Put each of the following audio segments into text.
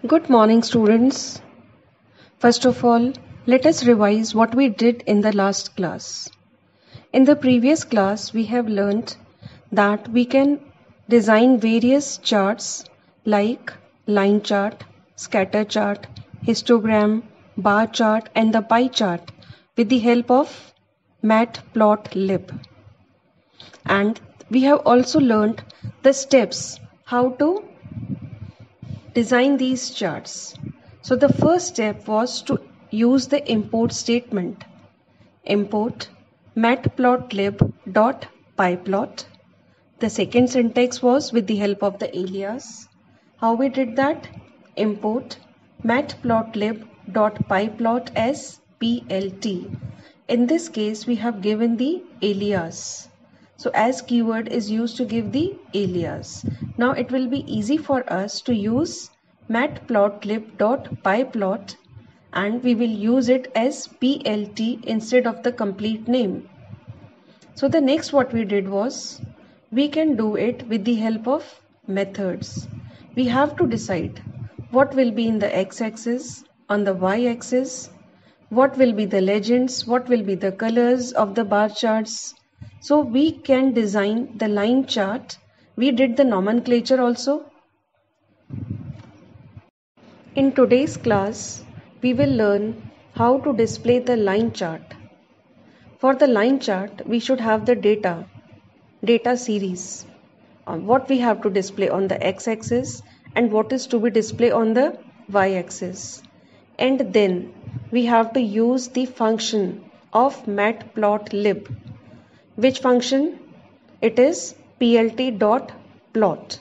Good morning, students. First of all, let us revise what we did in the last class. In the previous class, we have learnt that we can design various charts like line chart, scatter chart, histogram, bar chart, and the pie chart with the help of Matplotlib. And we have also learnt the steps how to design these charts. So the first step was to use the import statement. Import matplotlib.pyplot. The second syntax was with the help of the alias. How we did that? Import matplotlib.pyplot as plt. In this case, we have given the alias. So as keyword is used to give the alias. Now it will be easy for us to use matplotlib.pyplot and we will use it as plt instead of the complete name. So the next what we did was we can do it with the help of methods. We have to decide what will be in the x-axis, on the y-axis, what will be the legends, what will be the colors of the bar charts. So we can design the line chart. We did the nomenclature also. In today's class, we will learn how to display the line chart. For the line chart, we should have the data series. What we have to display on the x-axis and what is to be displayed on the y-axis. And then we have to use the function of matplotlib. Which function? It is plt.plot.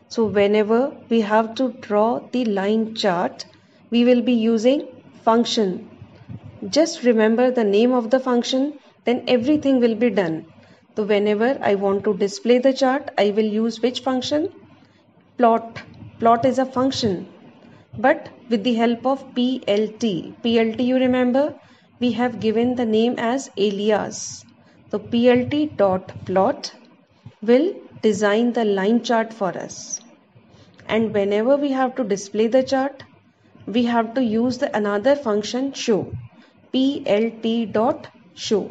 So whenever we have to draw the line chart, we will be using function. Just remember the name of the function, then everything will be done. So whenever I want to display the chart, I will use which function? Plot. Plot is a function, but with the help of plt. Plt, you remember, we have given the name as alias. So plt.plot will design the line chart for us. And whenever we have to display the chart, we have to use the another function show. plt.show.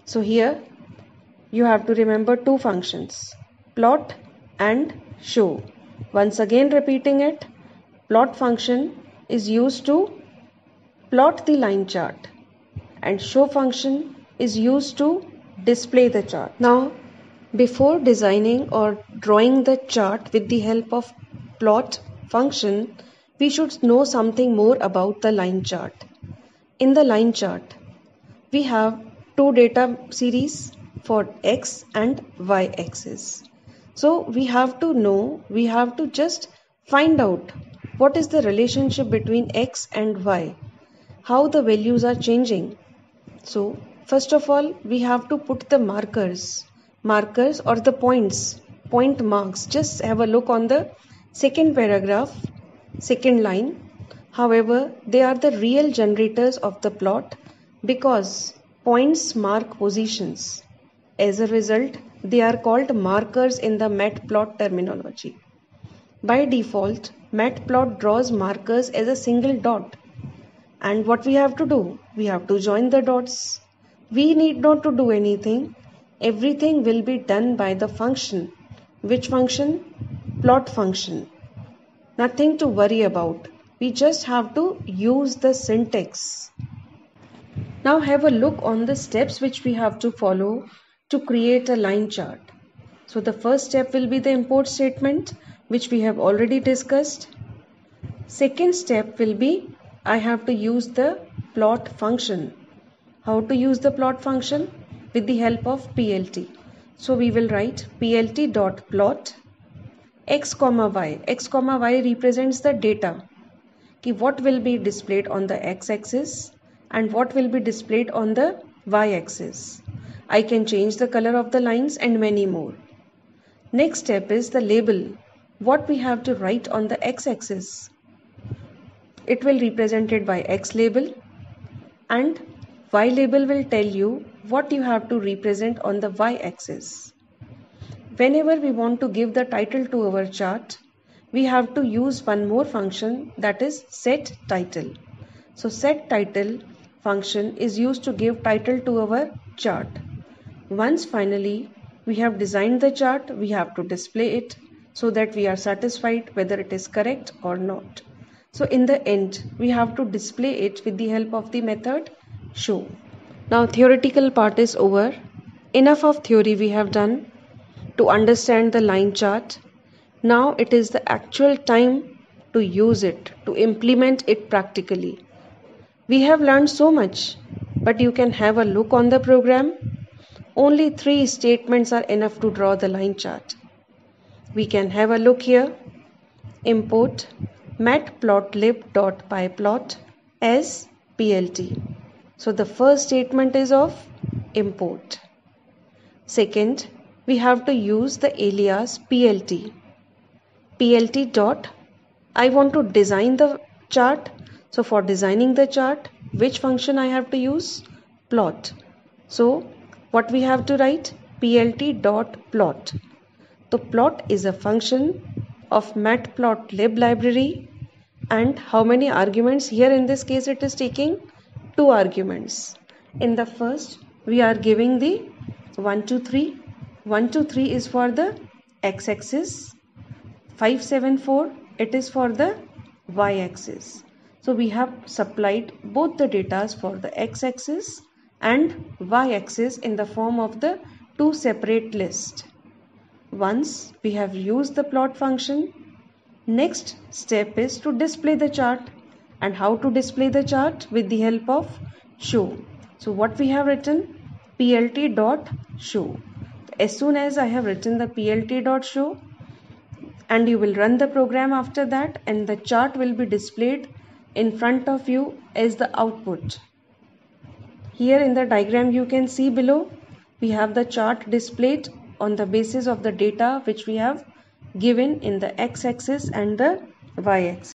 So here you have to remember two functions, plot and show. Once again repeating it, plot function is used to plot the line chart and show function is used to display the chart. Now, before designing or drawing the chart with the help of plot function, we should know something more about the line chart. In the line chart, we have two data series for x and y axis. So we have to just find out what is the relationship between x and y, how the values are changing. So first of all, we have to put the markers or the point marks. Just have a look on the second paragraph, second line. However, they are the real generators of the plot because points mark positions. As a result, they are called markers in the matplot terminology. By default, matplot draws markers as a single dot. And what we have to do? We have to join the dots. We need not to do anything. Everything will be done by the function. Which function? Plot function. Nothing to worry about. We just have to use the syntax. Now have a look on the steps which we have to follow to create a line chart. So the first step will be the import statement, which we have already discussed. Second step will be I have to use the plot function. How to use the plot function? With the help of plt. So we will write plt.plot x comma y. X comma y represents the data. What will be displayed on the x-axis and what will be displayed on the y-axis. I can change the color of the lines and many more. Next step is the label. What we have to write on the x-axis. It will be represented by x label and y label will tell you what you have to represent on the y-axis. Whenever we want to give the title to our chart, we have to use one more function, that is set title. So set title function is used to give title to our chart. Once finally we have designed the chart, we have to display it so that we are satisfied whether it is correct or not. So in the end, we have to display it with the help of the method show. Now theoretical part is over. Enough of theory we have done to understand the line chart. Now it is the actual time to use it, to implement it practically. We have learned so much, but you can have a look on the program. Only 3 statements are enough to draw the line chart. We can have a look here. Import matplotlib.pyplot as PLT. So the first statement is of import. Second, we have to use the alias PLT. PLT dot, I want to design the chart. So for designing the chart, which function I have to use? Plot. So what we have to write? PLT dot plot. So plot is a function of matplotlib library, and how many arguments? Here in this case it is taking 2 arguments. In the first we are giving the 1 2 3. 1 2 3 is for the x-axis. 5 7 4 it is for the y-axis. So we have supplied both the data for the x-axis and y-axis in the form of the 2 separate lists. Once we have used the plot function, next step is to display the chart. And how to display the chart? With the help of show. So what we have written? PLT.show. As soon as I have written the PLT.show, and you will run the program after that, and the chart will be displayed in front of you as the output. Here in the diagram you can see below, we have the chart displayed on the basis of the data which we have given in the x-axis and the y-axis.